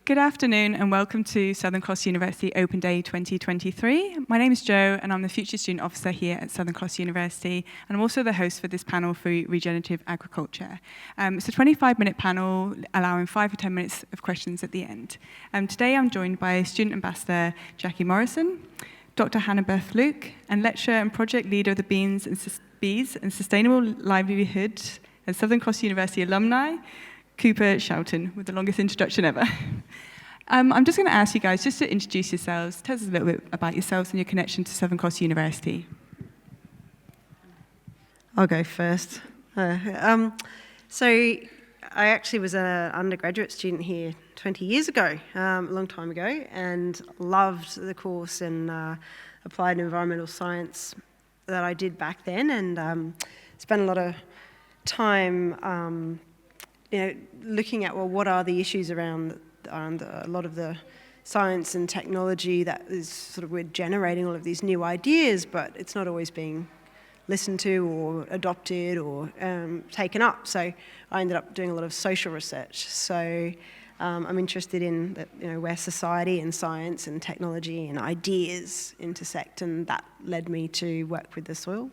Good afternoon and welcome to Southern Cross University Open Day 2023. My name is Jo and I'm the Future Student Officer here at Southern Cross University, and I'm also the host for this panel for Regenerative Agriculture. It's a 25-minute panel allowing 5 or 10 minutes of questions at the end. Today I'm joined by Student Ambassador Jackie Morrison, Dr Hanabeth Luke, and lecturer and project leader of the Bees and Sustainable Livelihood and Southern Cross University alumni, Cooper Schouten, with the longest introduction ever. I'm just going to ask you guys just to introduce yourselves. Tell us a little bit about yourselves and your connection to Southern Cross University. I'll go first. So I actually was an undergraduate student here 20 years ago, a long time ago, and loved the course in applied environmental science that I did back then, and spent a lot of time looking at, well, what are the issues around a lot of the science and technology that is sort of, we're generating all of these new ideas, but it's not always being listened to or adopted or taken up. So I ended up doing a lot of social research. So I'm interested in where society and science and technology and ideas intersect, and that led me to work with the Soil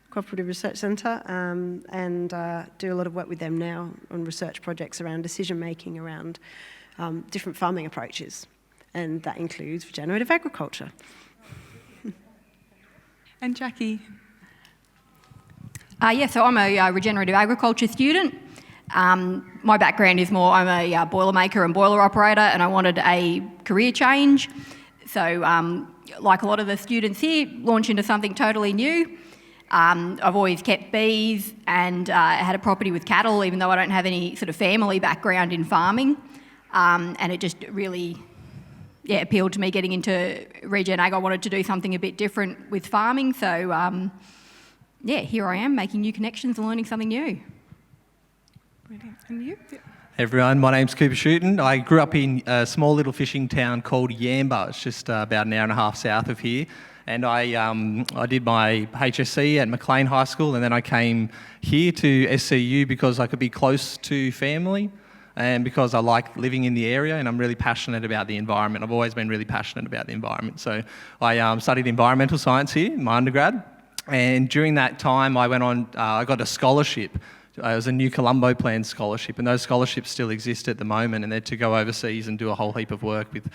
Cooperative Research Centre and do a lot of work with them now on research projects around decision making around different farming approaches, and that includes regenerative agriculture. And Jackie? So I'm a regenerative agriculture student. My background is more, I'm a boilermaker and boiler operator, and I wanted a career change. So like a lot of the students here, launch into something totally new. I've always kept bees and had a property with cattle, even though I don't have any sort of family background in farming. And it just really appealed to me getting into Regen Ag. I wanted to do something a bit different with farming. So, here I am making new connections and learning something new. Brilliant. And you? Hey everyone, my name's Cooper Schouten. I grew up in a small little fishing town called Yamba. It's just about an hour and a half south of here. And I did my HSC at Maclean High School, and then I came here to SCU because I could be close to family and because I like living in the area, and I'm really passionate about the environment. I've always been really passionate about the environment. So I studied environmental science here in my undergrad, and during that time I went on, I got a scholarship. It was a New Colombo Plan scholarship, and those scholarships still exist at the moment, and they're to go overseas and do a whole heap of work with,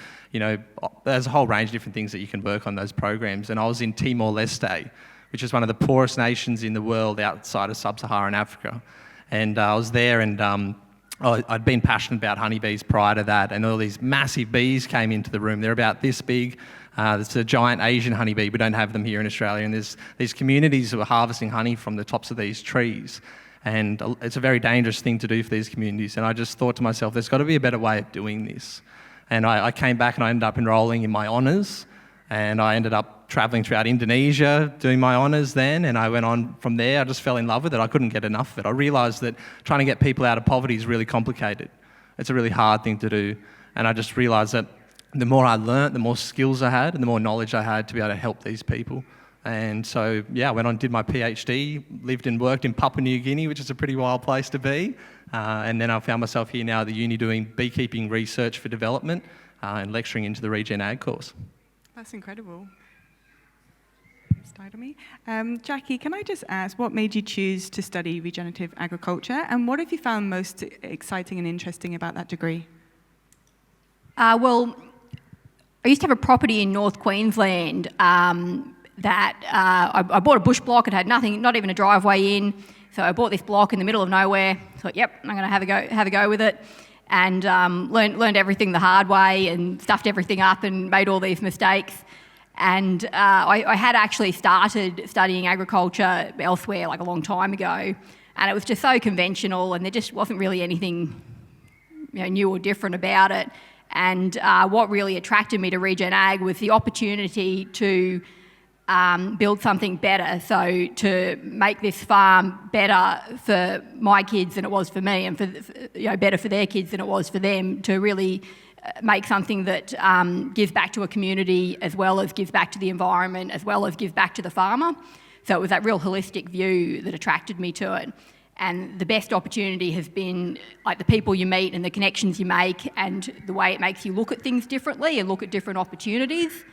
there's a whole range of different things that you can work on those programs. And I was in Timor-Leste, which is one of the poorest nations in the world outside of sub-Saharan Africa. And I was there, and I'd been passionate about honeybees prior to that, and all these massive bees came into the room. They're about this big. It's a giant Asian honeybee. We don't have them here in Australia, and there's these communities who are harvesting honey from the tops of these trees. And it's a very dangerous thing to do for these communities. And I just thought to myself, there's got to be a better way of doing this. And I came back and I ended up enrolling in my honours. And I ended up travelling throughout Indonesia, doing my honours then. And I went on from there. I just fell in love with it. I couldn't get enough of it. I realised that trying to get people out of poverty is really complicated. It's a really hard thing to do. And I just realised that the more I learnt, the more skills I had and the more knowledge I had to be able to help these people. And so, I went on and did my PhD, lived and worked in Papua New Guinea, which is a pretty wild place to be. And then I found myself here now at the uni doing beekeeping research for development and lecturing into the Regen Ag course. That's incredible. Jackie, can I just ask, what made you choose to study regenerative agriculture, and what have you found most exciting and interesting about that degree? Well, I used to have a property in North Queensland that I bought a bush block. It had nothing, not even a driveway in. So I bought this block in the middle of nowhere. Thought, yep, I'm going to have a go with it, and learned everything the hard way and stuffed everything up and made all these mistakes. And I had actually started studying agriculture elsewhere like a long time ago, and it was just so conventional, and there just wasn't really anything new or different about it. And what really attracted me to Regen Ag was the opportunity to build something better, so to make this farm better for my kids than it was for me, and for better for their kids than it was for them, to really make something that gives back to a community as well as gives back to the environment as well as gives back to the farmer. So it was that real holistic view that attracted me to it. And the best opportunity has been like the people you meet and the connections you make and the way it makes you look at things differently and look at different opportunities.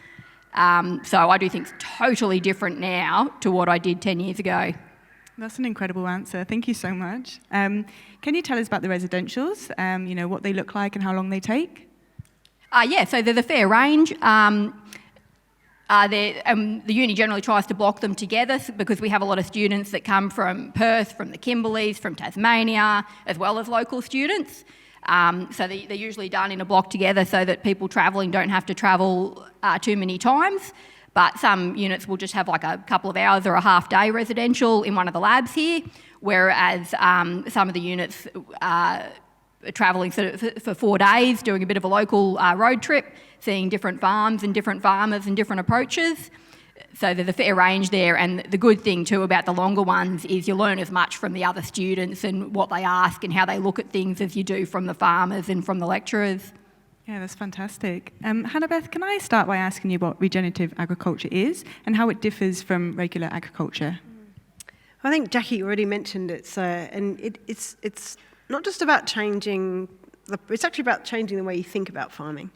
So I do things totally different now to what I did 10 years ago. That's an incredible answer. Thank you so much. Can you tell us about the residentials, what they look like and how long they take? Yeah, so there's a fair range. The uni generally tries to block them together because we have a lot of students that come from Perth, from the Kimberleys, from Tasmania, as well as local students. So they're usually done in a block together so that people travelling don't have to travel too many times. But some units will just have like a couple of hours or a half day residential in one of the labs here, whereas some of the units are travelling for 4 days, doing a bit of a local road trip, seeing different farms and different farmers and different approaches. So there's a fair range there, and the good thing too about the longer ones is you learn as much from the other students and what they ask and how they look at things as you do from the farmers and from the lecturers. Yeah, that's fantastic. Hanabeth, can I start by asking you what regenerative agriculture is and how it differs from regular agriculture? I think Jackie already mentioned it, and it's not just about changing, it's actually about changing the way you think about farming,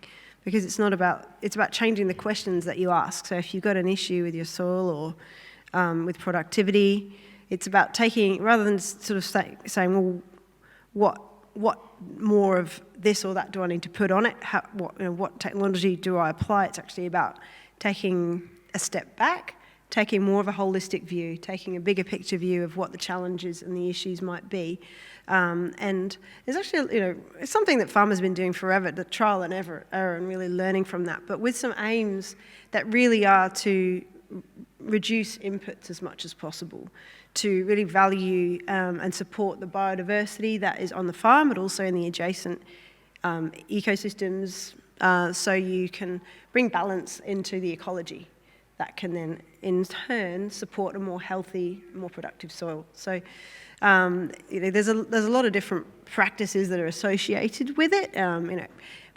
because it's about changing the questions that you ask. So if you've got an issue with your soil or with productivity, it's about taking, rather than sort of saying, well, what more of this or that do I need to put on it? What technology do I apply? It's actually about taking a step back, taking more of a holistic view, taking a bigger picture view of what the challenges and the issues might be. And it's actually, it's something that farmers have been doing forever, the trial and error and really learning from that, but with some aims that really are to reduce inputs as much as possible, to really value and support the biodiversity that is on the farm, but also in the adjacent ecosystems, so you can bring balance into the ecology that can then, in turn, support a more healthy, more productive soil. So, there's a lot of different practices that are associated with it,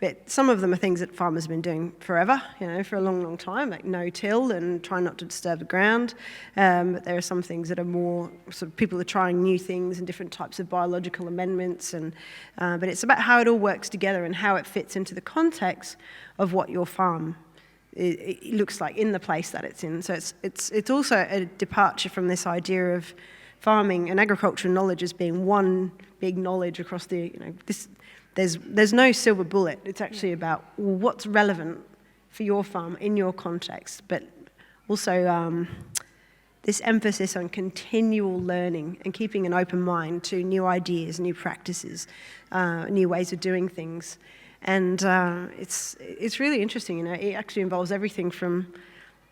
but some of them are things that farmers have been doing forever, for a long, long time, like no-till and trying not to disturb the ground. But there are some things that are more, sort of people are trying new things and different types of biological amendments, but it's about how it all works together and how it fits into the context of what your farm it looks like in the place that it's in. So it's also a departure from this idea of farming and agricultural knowledge as being one big knowledge across the, there's no silver bullet. It's actually about what's relevant for your farm in your context, but also this emphasis on continual learning and keeping an open mind to new ideas, new practices, new ways of doing things. And it's really interesting, it actually involves everything from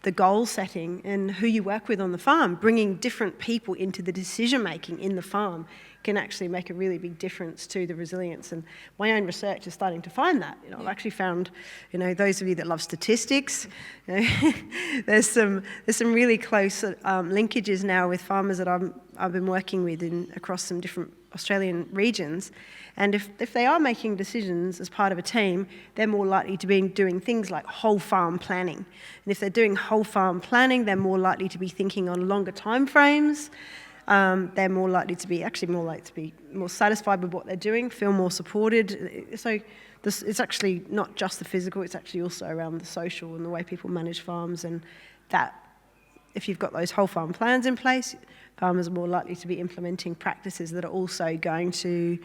the goal setting and who you work with on the farm. Bringing different people into the decision making in the farm can actually make a really big difference to the resilience. And my own research is starting to find that. I've actually found, those of you that love statistics, there's some really close linkages now with farmers that I've been working with across some different Australian regions. And if they are making decisions as part of a team, they're more likely to be doing things like whole farm planning. And if they're doing whole farm planning, they're more likely to be thinking on longer time frames. They're more likely to be more satisfied with what they're doing, feel more supported. So it's actually not just the physical, it's actually also around the social and the way people manage farms, and that if you've got those whole farm plans in place, farmers are more likely to be implementing practices that are also going to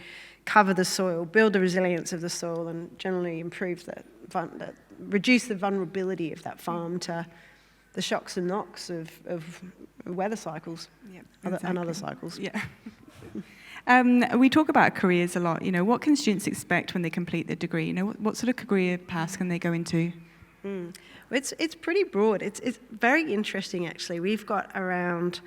cover the soil, build the resilience of the soil, and generally improve reduce the vulnerability of that farm to the shocks and knocks of weather cycles and other cycles. Yeah. We talk about careers a lot. What can students expect when they complete their degree? What sort of career paths can they go into? It's pretty broad. It's very interesting, actually. We've got around,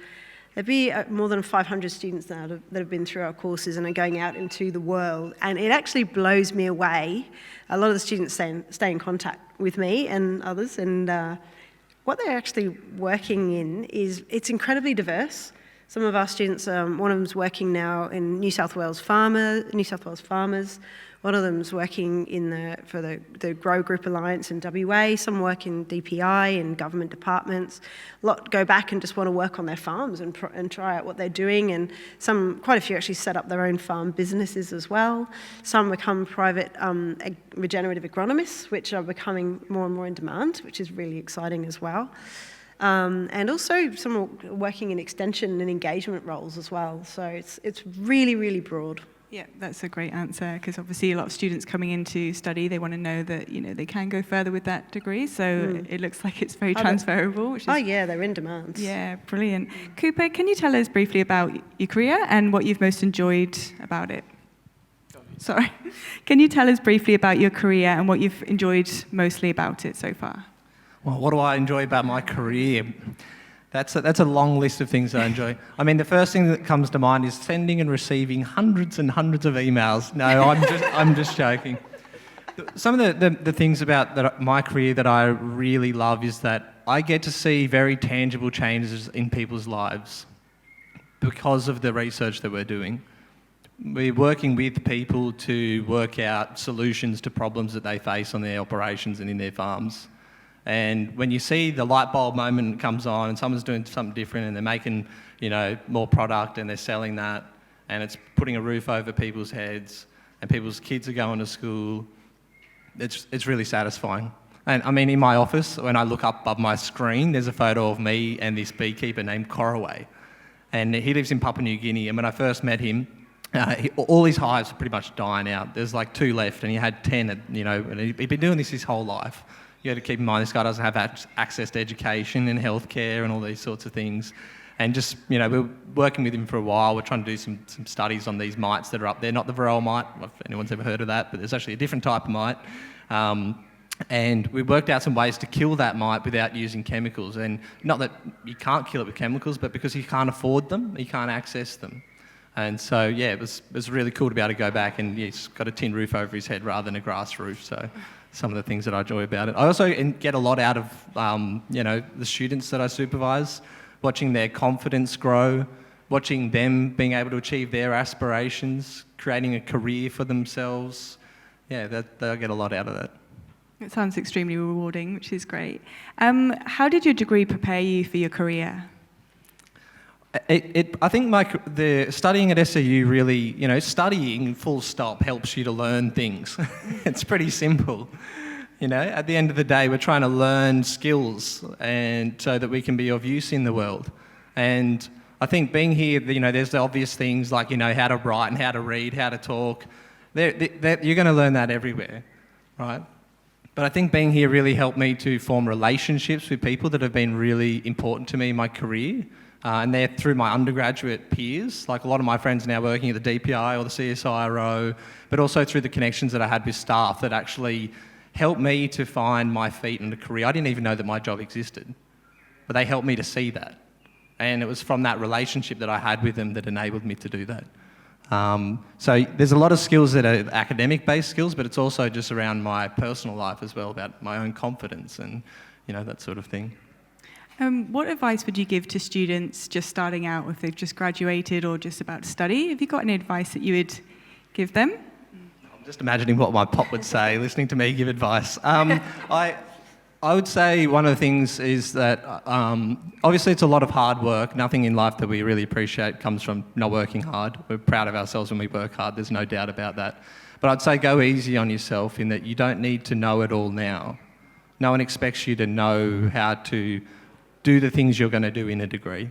there'd be more than 500 students now that have been through our courses and are going out into the world, and it actually blows me away. A lot of the students stay in contact with me and others, and what they're actually working in it's incredibly diverse. Some of our students, one of them's working now in New South Wales farmers. One of them's working for the Grow Group Alliance in WA. Some work in DPI and government departments. A lot go back and just want to work on their farms and try out what they're doing. And quite a few actually set up their own farm businesses as well. Some become private regenerative agronomists, which are becoming more and more in demand, which is really exciting as well. And also some are working in extension and engagement roles as well. So it's really, really broad. Yeah, that's a great answer, because obviously a lot of students coming in to study, they want to know that, they can go further with that degree. So it looks like it's very transferable. Which is, yeah, they're in demand. Yeah, brilliant. Cooper, can you tell us briefly about your career and what you've most enjoyed about it? Sorry. Can you tell us briefly about your career and what you've enjoyed mostly about it so far? Well, what do I enjoy about my career? That's a long list of things that I enjoy. I mean, the first thing that comes to mind is sending and receiving hundreds and hundreds of emails. No, I'm just joking. Some of the things about my career that I really love is that I get to see very tangible changes in people's lives because of the research that we're doing. We're working with people to work out solutions to problems that they face on their operations and in their farms. And when you see the light bulb moment comes on and someone's doing something different and they're making, more product and they're selling that, and it's putting a roof over people's heads and people's kids are going to school, it's really satisfying. And I mean, in my office, when I look up above my screen, there's a photo of me and this beekeeper named Corraway. And he lives in Papua New Guinea. And when I first met him, all his hives were pretty much dying out. There's like 2 left and he had 10, and he'd been doing this his whole life. You got to keep in mind, this guy doesn't have access to education and healthcare and all these sorts of things. And just, we're working with him for a while. We're trying to do some studies on these mites that are up there. Not the varroa mite, if anyone's ever heard of that, but there's actually a different type of mite. And we worked out some ways to kill that mite without using chemicals. And not that you can't kill it with chemicals, but because you can't afford them, you can't access them. And so, yeah, it was really cool to be able to go back and he's got a tin roof over his head rather than a grass roof. So some of the things that I enjoy about it. I also get a lot out of, the students that I supervise, watching their confidence grow, watching them being able to achieve their aspirations, creating a career for themselves. Yeah, they'll get a lot out of that. It sounds extremely rewarding, which is great. How did your degree prepare you for your career? I think the studying at SAU really, studying full stop helps you to learn things. It's pretty simple. At the end of the day, we're trying to learn skills and so that we can be of use in the world. And I think being here, there's the obvious things like, how to write and how to read, how to talk. You're going to learn that everywhere, right? But I think being here really helped me to form relationships with people that have been really important to me in my career. And they're through my undergraduate peers. Like a lot of my friends are now working at the DPI or the CSIRO, but also through the connections that I had with staff that actually helped me to find my feet in a career. I didn't even know that my job existed, but they helped me to see that. And it was from that relationship that I had with them that enabled me to do that. So there's a lot of skills that are academic-based skills, but it's also just around my personal life as well, about my own confidence and, that sort of thing. What advice would you give to students just starting out, if they've just graduated or just about to study? Have you got any advice that you would give them? I'm just imagining what my pop would say, listening to me give advice. I would say one of the things is that obviously it's a lot of hard work. Nothing in life that we really appreciate comes from not working hard. We're proud of ourselves when we work hard, there's no doubt about that. But I'd say go easy on yourself in that you don't need to know it all now. No one expects you to know how to do the things you're going to do in a degree.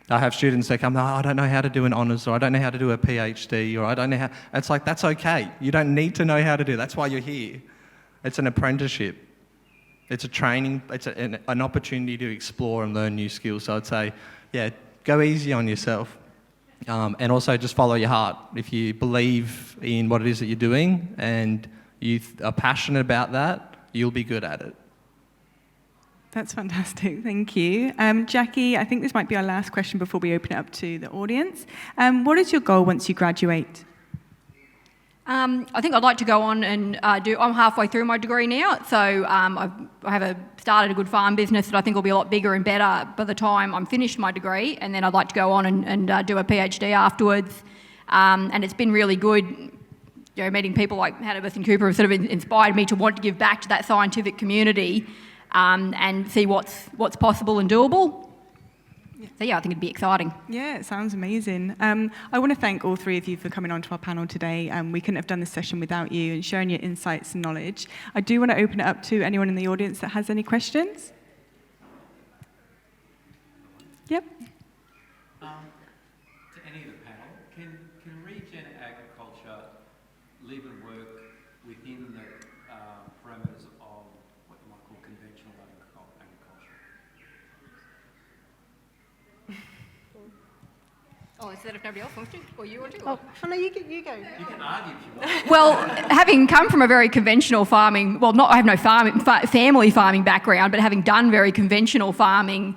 I have students that come, I don't know how to do an honours, or I don't know how to do a PhD, or I don't know how... It's like, that's okay. You don't need to know how to do it. That's why you're here. It's an apprenticeship. It's a training, it's an opportunity to explore and learn new skills. So I'd say, yeah, go easy on yourself. And also just follow your heart. If you believe in what it is that you're doing and you are passionate about that, you'll be good at it. That's fantastic, thank you. Jackie, I think this might be our last question before we open it up to the audience. What is your goal once you graduate? I think I'd like to go on and I'm halfway through my degree now, so I have started a good farm business that I think will be a lot bigger and better by the time I'm finished my degree, and then I'd like to go on and do a PhD afterwards. And it's been really good, meeting people like Hanabeth and Cooper have sort of inspired me to want to give back to that scientific community and see what's possible and doable. So yeah, I think it'd be exciting. Yeah, it sounds amazing. I want to thank all three of you for coming onto our panel today. We couldn't have done this session without you and sharing your insights and knowledge. I do want to open it up to anyone in the audience that has any questions. Yep. To any of the panel, can regen agriculture live and work within the parameters of what you might call conventional agriculture? Oh, is that if nobody else wants to? Or you want to? Oh, no, you go. You can argue if you want. Well, having come from a very conventional farming, I have no family farming background, but having done very conventional farming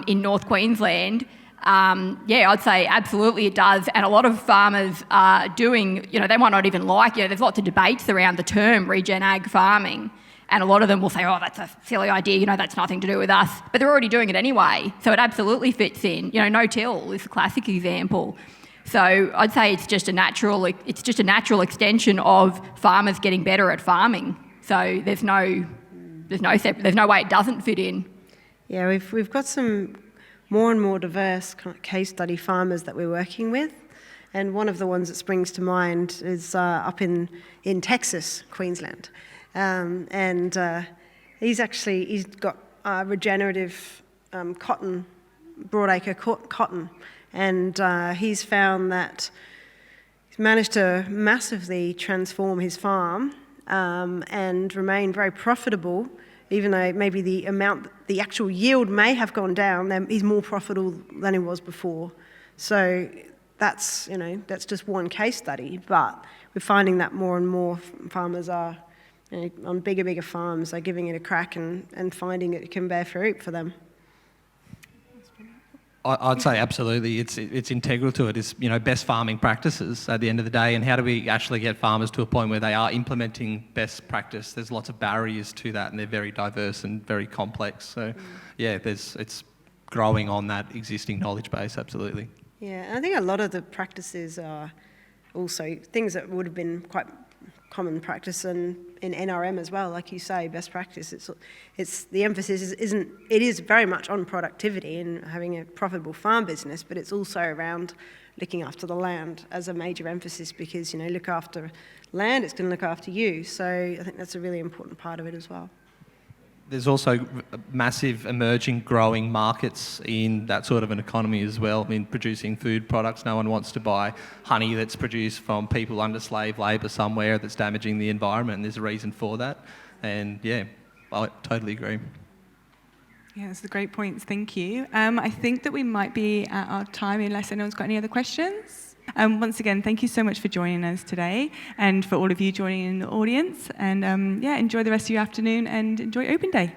in North Queensland, I'd say absolutely it does. And a lot of farmers are doing, they might not even there's lots of debates around the term regen ag farming. And a lot of them will say, oh, that's a silly idea, that's nothing to do with us. But they're already doing it anyway. So it absolutely fits in. No-till is a classic example. So I'd say it's just a natural extension of farmers getting better at farming. So there's no way it doesn't fit in. Yeah, we've got some more and more diverse kind of case study farmers that we're working with. And one of the ones that springs to mind is up in Texas, Queensland. He's got regenerative cotton, broadacre cotton, and he's found that he's managed to massively transform his farm and remain very profitable, even though maybe the actual yield may have gone down. He's more profitable than he was before. So that's just one case study, but we're finding that more and more farmers are on bigger farms are giving it a crack and finding it can bear fruit for them. I'd say absolutely. It's integral to it. It's best farming practices at the end of the day, and how do we actually get farmers to a point where they are implementing best practice? There's lots of barriers to that, and they're very diverse and very complex. So, it's growing on that existing knowledge base. Absolutely. Yeah, and I think a lot of the practices are also things that would have been quite common practice in NRM as well, like you say, best practice. It's the emphasis is very much on productivity and having a profitable farm business, but it's also around looking after the land as a major emphasis because look after land, it's going to look after you. So I think that's a really important part of it as well. There's also massive emerging growing markets in that sort of an economy as well. I mean, producing food products. No one wants to buy honey that's produced from people under slave labour somewhere that's damaging the environment, and there's a reason for that. And I totally agree. Yeah, that's a great points. Thank you. I think that we might be at our time unless anyone's got any other questions. Once again, thank you so much for joining us today and for all of you joining in the audience. And enjoy the rest of your afternoon and enjoy Open Day.